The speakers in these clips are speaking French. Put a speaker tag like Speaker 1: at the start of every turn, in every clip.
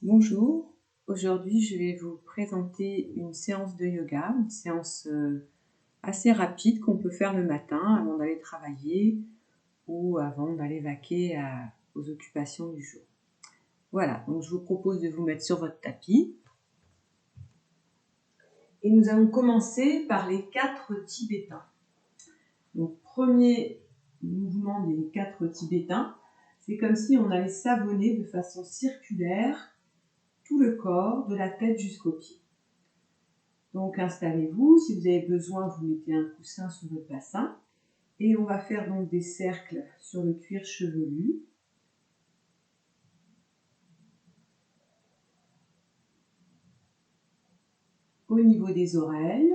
Speaker 1: Bonjour, aujourd'hui je vais vous présenter une séance de yoga, une séance assez rapide qu'on peut faire le matin avant d'aller travailler ou avant d'aller vaquer aux occupations du jour. Voilà, donc je vous propose de vous mettre sur votre tapis. Et nous allons commencer par les 4 tibétains. Donc premier mouvement des 4 tibétains, c'est comme si on allait savonner de façon circulaire tout le corps, de la tête jusqu'aux pieds. Donc installez-vous, si vous avez besoin, vous mettez un coussin sur votre bassin et on va faire donc des cercles sur le cuir chevelu. Au niveau des oreilles.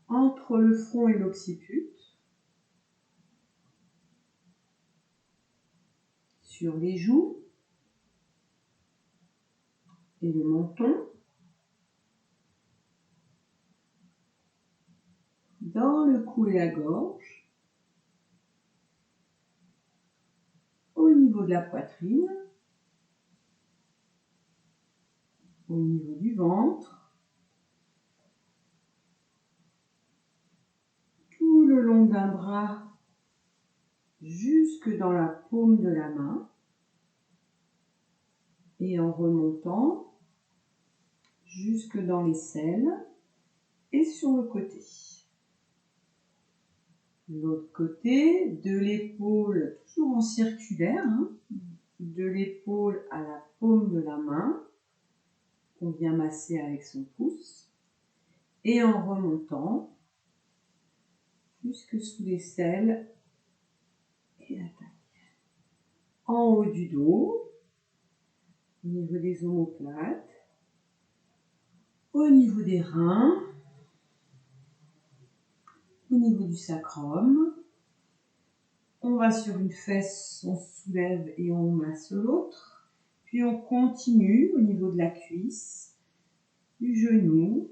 Speaker 1: Entre le front et l'occiput. Sur les joues et le menton. Dans le cou et la gorge. Au niveau de la poitrine. Au niveau du ventre. Tout le long d'un bras jusque dans la paume de la main. Et en remontant jusque dans l'aisselle et sur le côté. L'autre côté, de l'épaule, toujours en circulaire, de l'épaule à la paume de la main, qu'on vient masser avec son pouce, et en remontant jusque sous l'aisselle et la taille. En haut du dos, au niveau des omoplates, au niveau des reins, au niveau du sacrum. On va sur une fesse, on soulève et on masse l'autre. Puis on continue au niveau de la cuisse, du genou,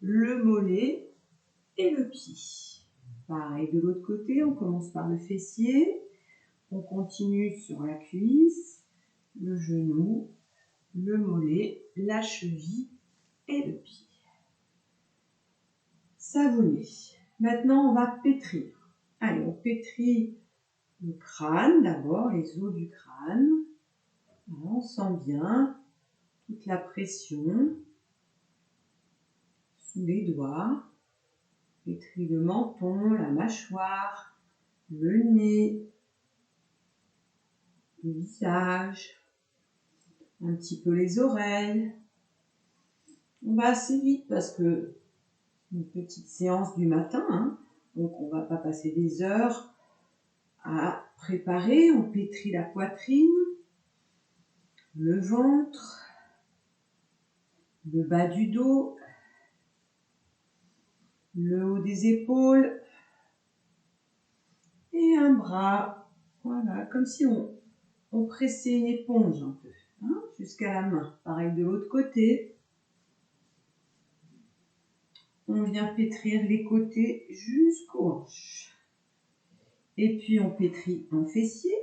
Speaker 1: le mollet et le pied. Pareil de l'autre côté, on commence par le fessier. On continue sur la cuisse, le genou, le mollet, la cheville et le pied. Savonner. Maintenant, on va pétrir. Allez, on pétrit le crâne d'abord, les os du crâne. On sent bien toute la pression sous les doigts. Pétrit le menton, la mâchoire, le nez, le visage, un petit peu les oreilles. On va assez vite parce que c'est une petite séance du matin, donc on ne va pas passer des heures à préparer. On pétrit la poitrine, le ventre, le bas du dos, le haut des épaules et un bras. Voilà, comme si on pressait une éponge un peu, jusqu'à la main. Pareil de l'autre côté. On vient pétrir les côtés jusqu'aux hanches. Et puis on pétrit un fessier.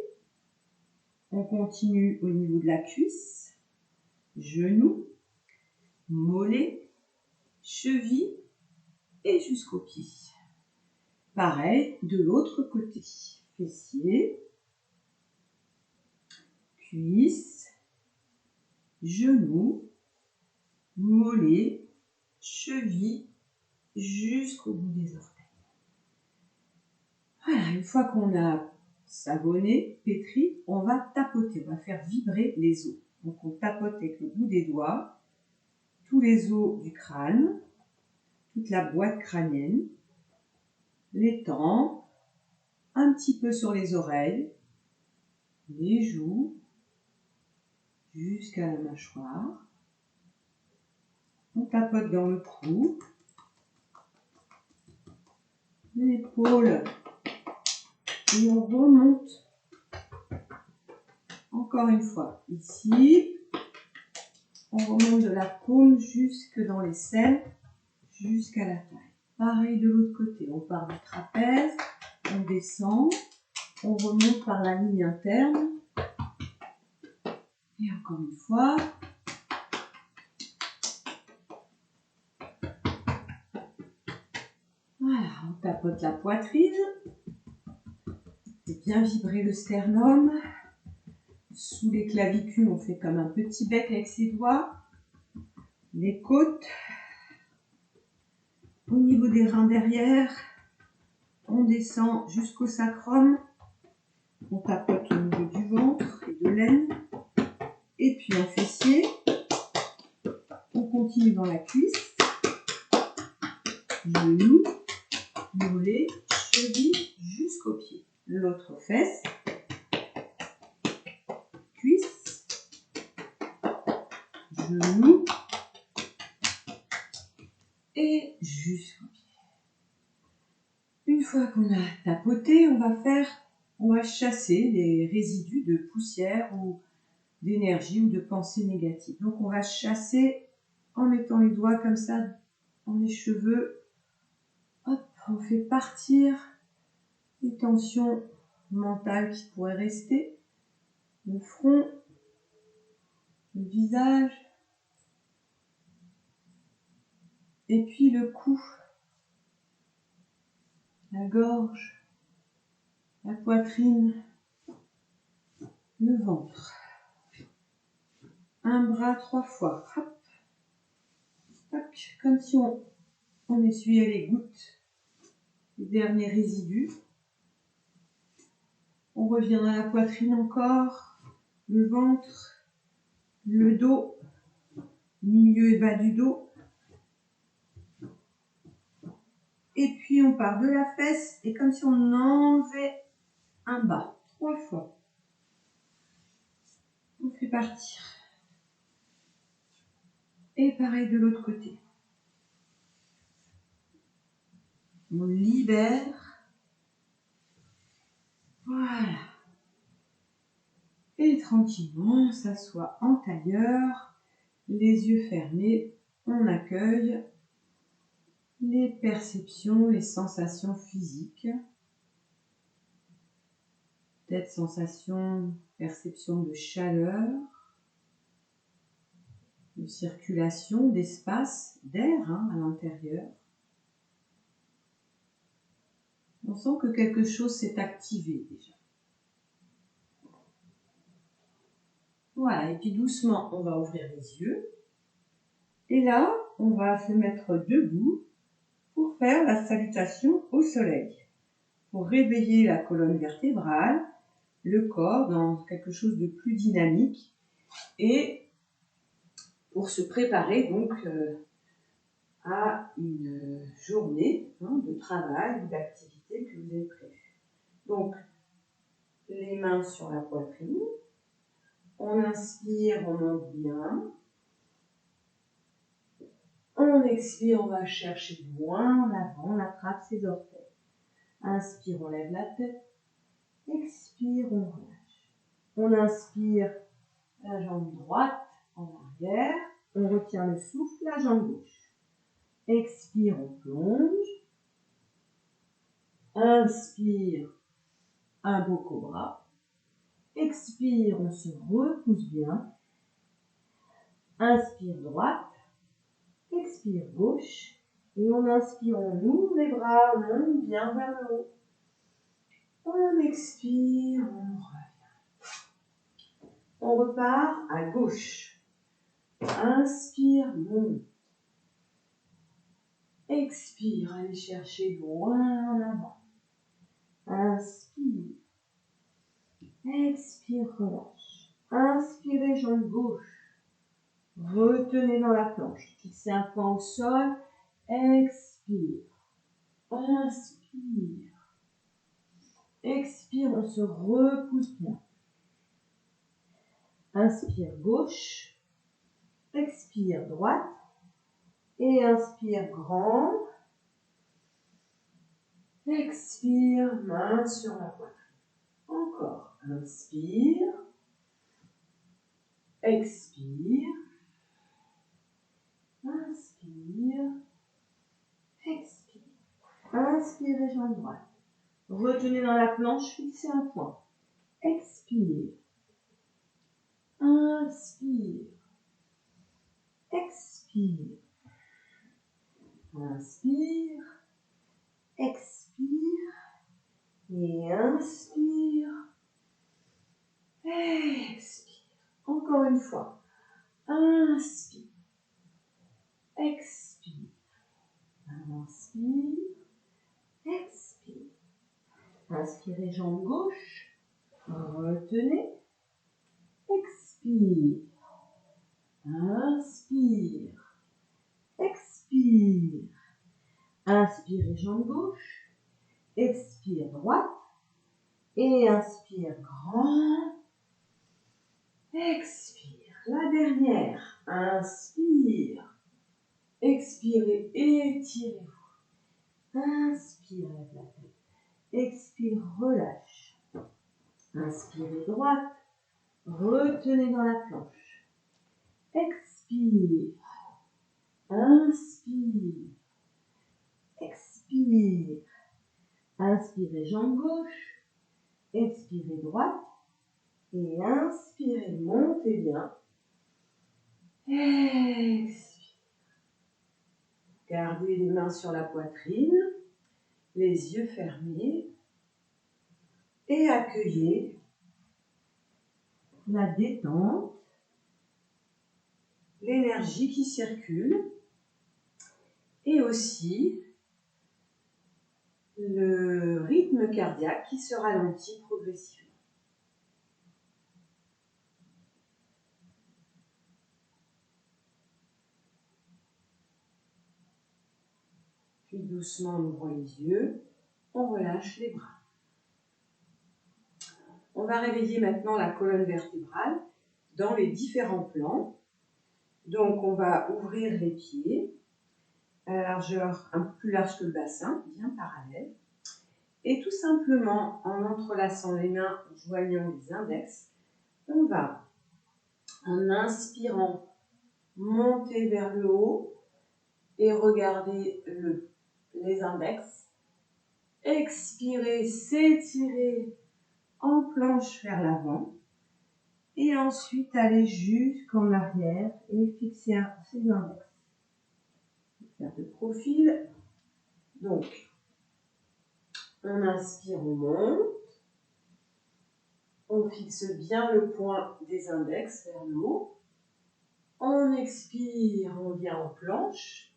Speaker 1: On continue au niveau de la cuisse, genou, mollet, cheville et jusqu'au pied. Pareil de l'autre côté. Fessier, cuisse, genou, mollet, cheville, jusqu'au bout des orteils. Voilà, une fois qu'on a savonné, pétri, on va tapoter, on va faire vibrer les os. Donc on tapote avec le bout des doigts, tous les os du crâne, toute la boîte crânienne, les tempes, un petit peu sur les oreilles, les joues, jusqu'à la mâchoire. On tapote dans le cou, l'épaule, et on remonte. Encore une fois, ici, on remonte de la paume jusque dans l'aisselle, jusqu'à la taille. Pareil de l'autre côté, on part du trapèze, on descend, on remonte par la ligne interne. Et encore une fois. Voilà, on tapote la poitrine. Et bien vibrer le sternum. Sous les clavicules, on fait comme un petit bec avec ses doigts. Les côtes. Au niveau des reins derrière, on descend jusqu'au sacrum. On tapote au niveau du ventre et de l'aine. Et puis en fessier. On continue dans la cuisse. Genou, mollet, cheville jusqu'au pied. L'autre fesse. Cuisse. Genou. Et jusqu'au pied. Une fois qu'on a tapoté, on va chasser les résidus de poussière ou d'énergie ou de pensée négative. Donc on va chasser en mettant les doigts comme ça dans les cheveux. Hop, on fait partir les tensions mentales qui pourraient rester. Le front, le visage, et puis le cou, la gorge, la poitrine, le ventre. Un bras 3 fois. Hop. Tac, comme si on essuyait les gouttes, les derniers résidus. On revient à la poitrine encore, le ventre, le dos, milieu et bas du dos. Et puis on part de la fesse et comme si on enlevait un bas, 3 fois. On fait partir. Et pareil de l'autre côté. On libère. Voilà. Et tranquillement, on s'assoit en tailleur, les yeux fermés, on accueille les perceptions, les sensations physiques. Peut-être sensation, perception de chaleur, de circulation, d'espace, d'air à l'intérieur. On sent que quelque chose s'est activé déjà. Voilà, et puis doucement, on va ouvrir les yeux. Et là, on va se mettre debout pour faire la salutation au soleil. Pour réveiller la colonne vertébrale, le corps dans quelque chose de plus dynamique et pour se préparer donc à une journée de travail ou d'activité que vous avez prévue. Donc, les mains sur la poitrine. On inspire, on monte bien. On expire, on va chercher loin en avant, on attrape ses orteils. Inspire, on lève la tête. Expire, on relâche. On inspire, la jambe droite en arrière. On retient le souffle, la jambe gauche. Expire, on plonge. Inspire, un beau cobra. Expire, on se repousse bien. Inspire droite. Expire gauche. Et on inspire, on ouvre les bras, on monte bien vers le haut. On expire, on revient. On repart à gauche. Inspire, monte. Expire, allez chercher loin en avant. Inspire. Expire, relâche. Inspirez, jambe gauche. Retenez dans la planche. Fixez un point au sol. Expire. Inspire. Expire, on se repousse bien. Inspire gauche. Expire droite. Et inspire grand. Expire, main sur la poitrine. Encore. Inspire. Expire. Inspire. Expire. Inspirez jambe droite. Retenez dans la planche, fixez un point. Expire. Inspire. Expire. Inspire. Expire. Et inspire. Expire. Encore une fois. Inspire. Expire. Inspire. Expire. Inspirez jambe gauche. Retenez. Expire. Inspire. Expire. Inspirez jambe gauche. Expire droite. Et inspire grand. Expire. La dernière. Inspire. Expirez, étirez-vous. Inspire, lève la tête. Expire, relâche. Inspirez droite. Retenez dans la planche. Expire. Inspire. Expire. Inspirez jambe gauche. Expirez droite. Et inspirez, montez bien. Expire. Gardez les mains sur la poitrine, les yeux fermés. Et accueillez la détente, l'énergie qui circule et aussi le rythme cardiaque qui se ralentit progressivement. Puis doucement, on ouvre les yeux, on relâche les bras. On va réveiller maintenant la colonne vertébrale dans les différents plans. Donc, on va ouvrir les pieds à la largeur un peu plus large que le bassin, bien parallèle. Et tout simplement, en entrelaçant les mains, en joignant les index, on va, en inspirant, monter vers le haut et regarder les index. Expirer, s'étirer en planche vers l'avant. Et ensuite, aller jusqu'en arrière et fixer ses index. Faire de profil. Donc, on inspire, on monte. On fixe bien le point des index vers le haut. On expire, on vient en planche,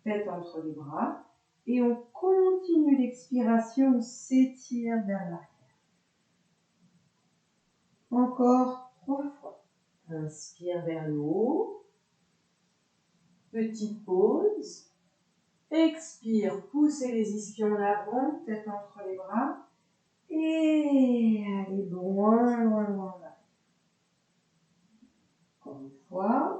Speaker 1: tête entre les bras. Et on continue l'expiration, on s'étire vers l'arrière. Encore 3 fois. Inspire vers le haut. Petite pause. Expire, poussez les ischions en avant, tête entre les bras. Et allez loin, loin, loin. Encore une fois.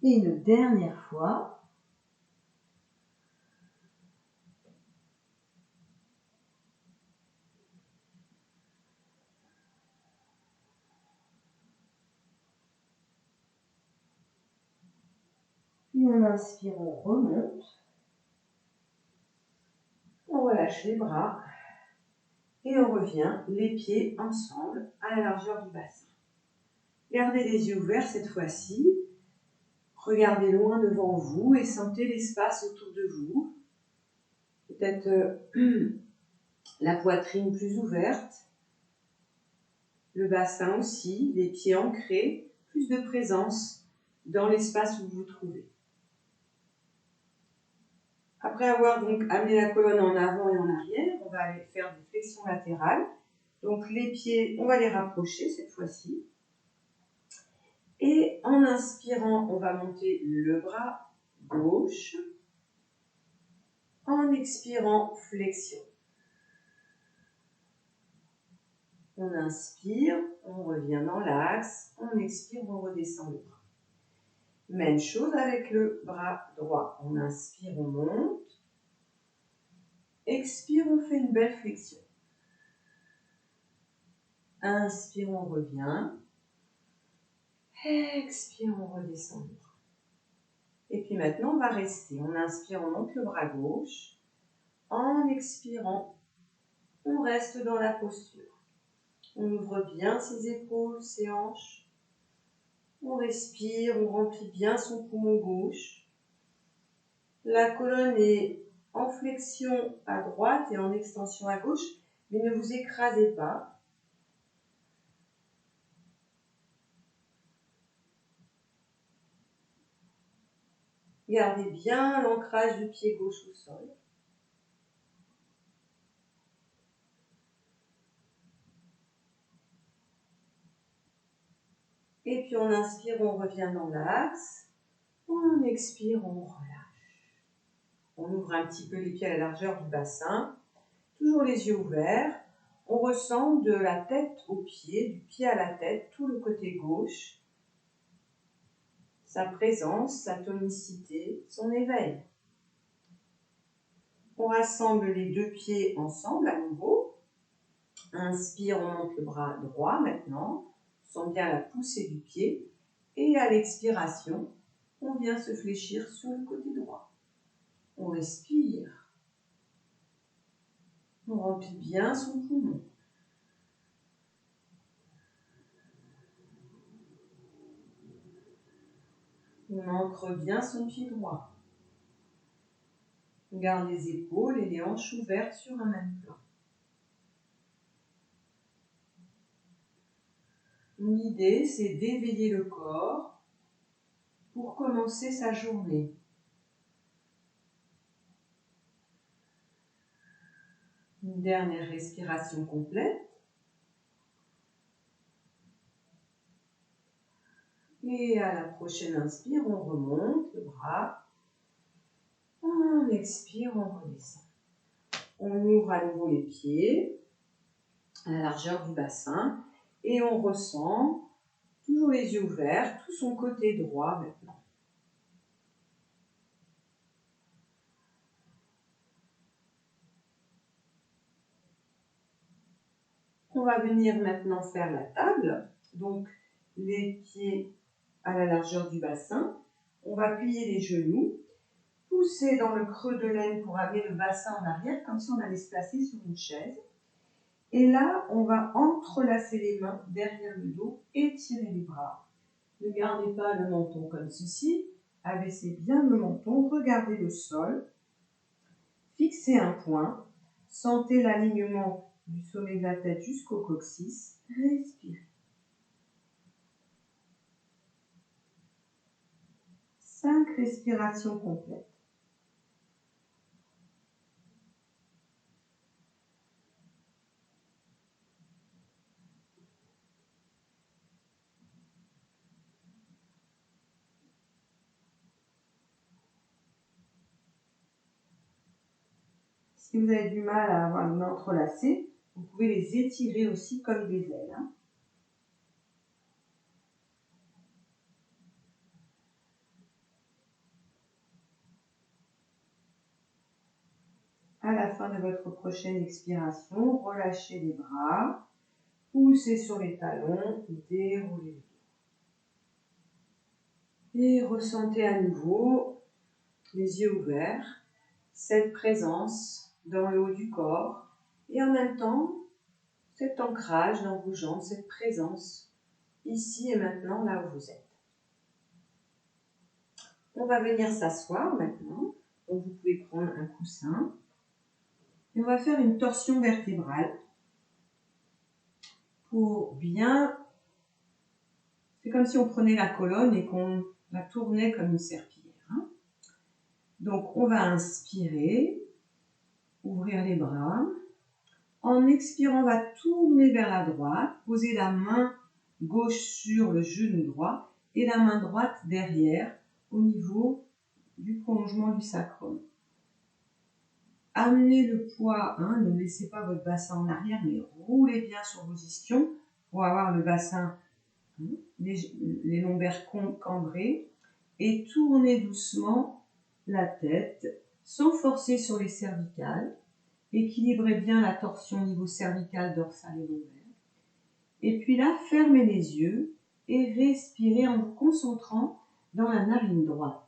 Speaker 1: Et une dernière fois. Puis on inspire, on remonte. On relâche les bras. Et on revient, les pieds ensemble, à la largeur du bassin. Gardez les yeux ouverts cette fois-ci. Regardez loin devant vous et sentez l'espace autour de vous. Peut-être la poitrine plus ouverte, le bassin aussi, les pieds ancrés, plus de présence dans l'espace où vous vous trouvez. Après avoir donc amené la colonne en avant et en arrière, on va aller faire des flexions latérales. Donc les pieds, on va les rapprocher cette fois-ci. Et en inspirant, on va monter le bras gauche. En expirant, flexion. On inspire, on revient dans l'axe. On expire, on redescend le bras. Même chose avec le bras droit. On inspire, on monte. Expire, on fait une belle flexion. Inspire, on revient. Expire, on redescend. Et puis maintenant, on va rester. On inspire, on monte le bras gauche. En expirant, on reste dans la posture. On ouvre bien ses épaules, ses hanches. On respire, on remplit bien son poumon gauche. La colonne est en flexion à droite et en extension à gauche, mais ne vous écrasez pas. Gardez bien l'ancrage du pied gauche au sol. Et puis on inspire, on revient dans l'axe. On expire, on relâche. On ouvre un petit peu les pieds à la largeur du bassin. Toujours les yeux ouverts. On ressent de la tête aux pieds, du pied à la tête, tout le côté gauche. Sa présence, sa tonicité, son éveil. On rassemble les deux pieds ensemble à nouveau. Inspire, on monte le bras droit maintenant. On sent bien la poussée du pied. Et à l'expiration, on vient se fléchir sur le côté droit. On respire. On remplit bien son poumon. On ancre bien son pied droit. On garde les épaules et les hanches ouvertes sur un même plan. L'idée, c'est d'éveiller le corps pour commencer sa journée. Une dernière respiration complète. Et à la prochaine inspire, on remonte le bras. On expire, on redescend. On ouvre à nouveau les pieds à la largeur du bassin et on ressent, toujours les yeux ouverts, tout son côté droit maintenant. On va venir maintenant faire la table. Donc, les pieds à la largeur du bassin. On va plier les genoux, pousser dans le creux de l'aine pour amener le bassin en arrière, comme si on allait se placer sur une chaise. Et là, on va entrelacer les mains derrière le dos, étirer les bras. Ne gardez pas le menton comme ceci. Abaissez bien le menton, regardez le sol. Fixez un point. Sentez l'alignement du sommet de la tête jusqu'au coccyx. Respirez. 5 respirations complètes. Si vous avez du mal à avoir les mains entrelacées, vous pouvez les étirer aussi comme des ailes. À la fin de votre prochaine expiration, relâchez les bras, poussez sur les talons, déroulez les dos. Et ressentez à nouveau, les yeux ouverts, cette présence dans le haut du corps et en même temps, cet ancrage dans vos jambes, cette présence ici et maintenant là où vous êtes. On va venir s'asseoir maintenant, donc vous pouvez prendre un coussin. Et on va faire une torsion vertébrale pour bien... C'est comme si on prenait la colonne et qu'on la tournait comme une serpillière. Donc on va inspirer, ouvrir les bras. En expirant, on va tourner vers la droite, poser la main gauche sur le genou droit et la main droite derrière au niveau du prolongement du sacrum. Amenez le poids, ne laissez pas votre bassin en arrière, mais roulez bien sur vos ischions pour avoir le bassin, les lombaires cambrés, et tournez doucement la tête sans forcer sur les cervicales. Équilibrez bien la torsion au niveau cervical, dorsal et lombaire. Et puis là, fermez les yeux et respirez en vous concentrant dans la narine droite.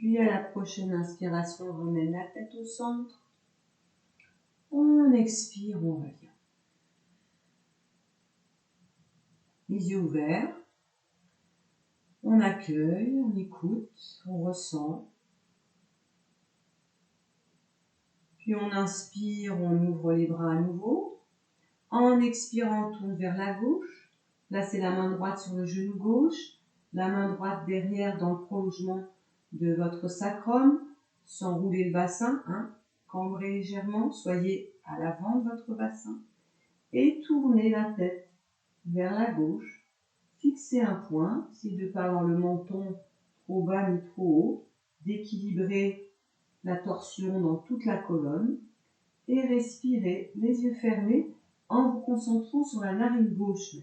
Speaker 1: Puis à la prochaine inspiration, on ramène la tête au centre. On expire, on revient. Les yeux ouverts. On accueille, on écoute, on ressent. Puis on inspire, on ouvre les bras à nouveau. En expirant, on tourne vers la gauche. Là, c'est la main droite sur le genou gauche. La main droite derrière dans le prolongement de votre sacrum, sans rouler le bassin, cambrez légèrement, soyez à l'avant de votre bassin et tournez la tête vers la gauche, fixez un point, si de ne pas avoir le menton trop bas ni trop haut, d'équilibrer la torsion dans toute la colonne et respirez les yeux fermés en vous concentrant sur la narine gauche.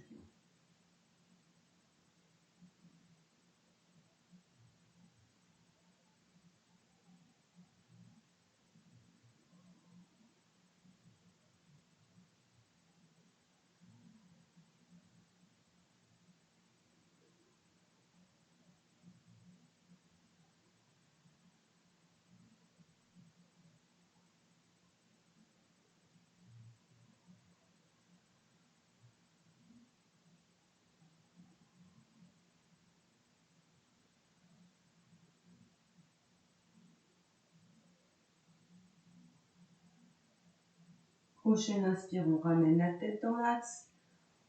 Speaker 1: Prochaine inspire, on ramène la tête dans l'axe.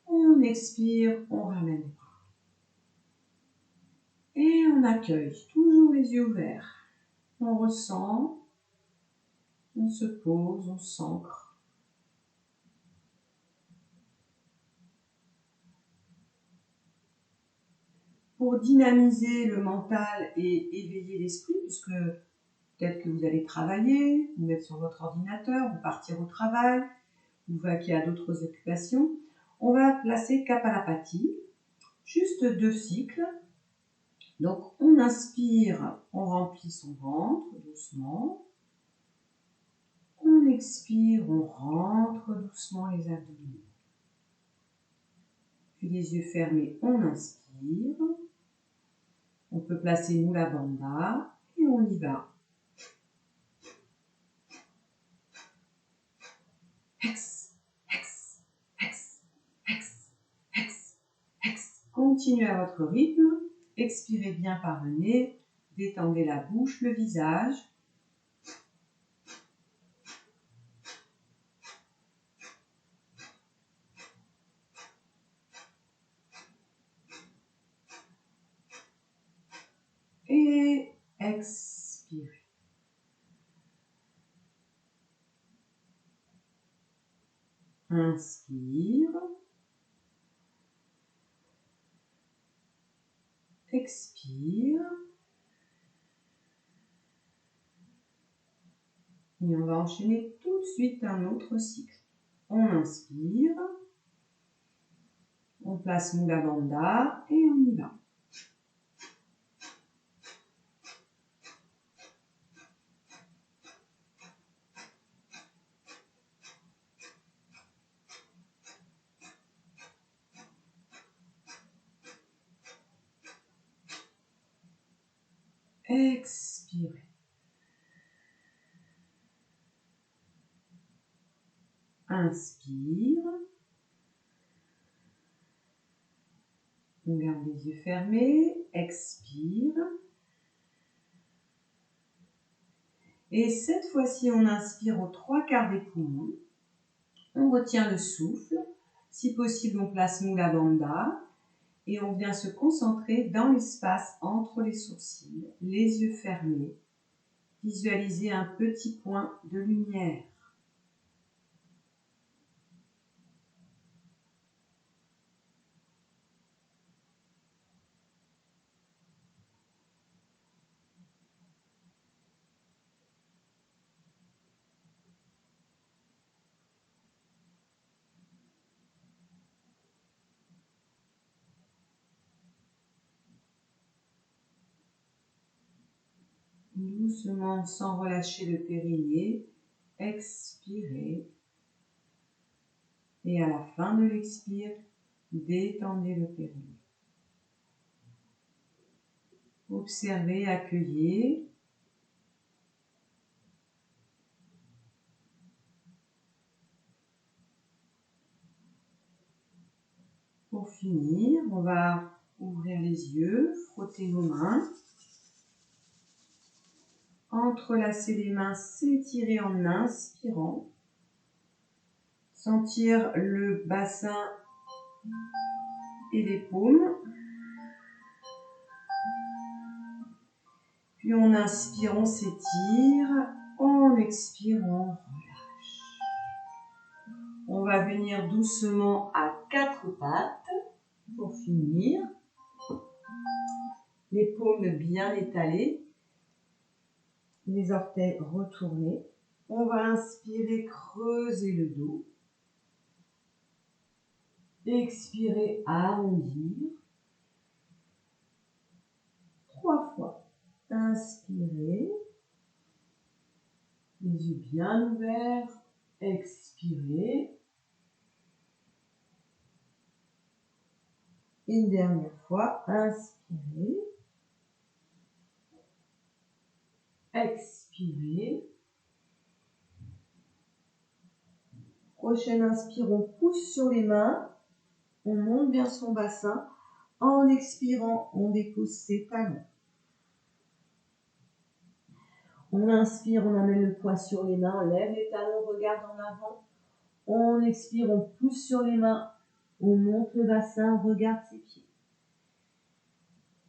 Speaker 1: On expire, on ramène les bras. Et on accueille, toujours les yeux ouverts. On ressent, on se pose, on s'ancre. Pour dynamiser le mental et éveiller l'esprit, puisque peut-être que vous allez travailler, vous mettre sur votre ordinateur, vous partir au travail, ou vaquer à d'autres occupations, on va placer Kapalabhati, juste 2 cycles. Donc on inspire, on remplit son ventre doucement. On expire, on rentre doucement les abdominaux. Puis les yeux fermés, on inspire. On peut placer Mula Bandha et on y va. Ex, ex, ex, ex, ex, ex. Continuez à votre rythme. Expirez bien par le nez. Détendez la bouche, le visage. Et expirez. Inspire. Expire. Et on va enchaîner tout de suite un autre cycle. On inspire. On place Mula Bandha et on y va. Expirez. Inspire. On garde les yeux fermés. Expire. Et cette fois-ci, on inspire aux 3/4 des poumons. On retient le souffle. Si possible, on place Mula Bandha. Et on vient se concentrer dans l'espace entre les sourcils, les yeux fermés. Visualisez un petit point de lumière. Doucement, sans relâcher le périnée, expirez. Et à la fin de l'expire, détendez le périnée. Observez, accueillez. Pour finir, on va ouvrir les yeux, frotter nos mains. Entrelacer les mains, s'étirer en inspirant. Sentir le bassin et les paumes. Puis en inspirant, on s'étire. En expirant, on relâche. On va venir doucement à quatre pattes pour finir. Les paumes bien étalées. Les orteils retournés. On va inspirer, creuser le dos. Expirer, arrondir. 3 fois. Inspirez. Les yeux bien ouverts. Expirez. Une dernière fois. Inspirez. Expirez. Prochaine inspire, on pousse sur les mains. On monte vers son bassin. En expirant, on dépose ses talons. On inspire, on amène le poids sur les mains, on lève les talons, on regarde en avant. On expire, on pousse sur les mains, on monte le bassin, on regarde ses pieds.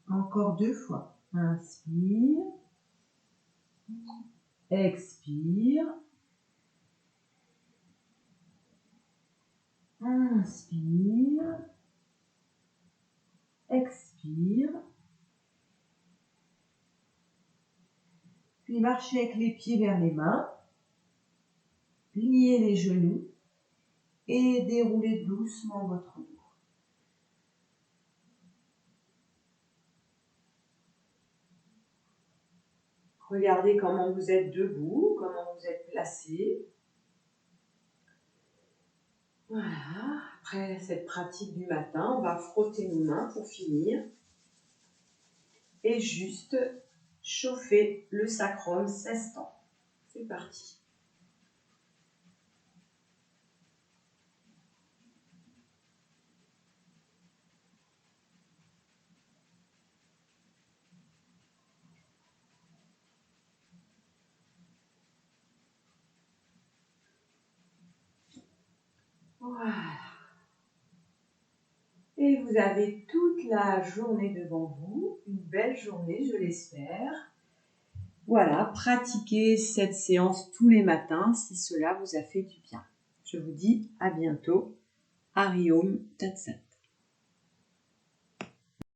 Speaker 1: Encore 2 fois. Inspire. Expire. Inspire. Expire. Puis marchez avec les pieds vers les mains. Pliez les genoux et déroulez doucement votre dos. Regardez comment vous êtes debout, comment vous êtes placé. Voilà, après cette pratique du matin, on va frotter nos mains pour finir. Et juste chauffer le sacrum 16 temps. C'est parti. Voilà. Et vous avez toute la journée devant vous, une belle journée, je l'espère. Voilà, pratiquez cette séance tous les matins si cela vous a fait du bien. Je vous dis à bientôt. Hari Om Tat Sat.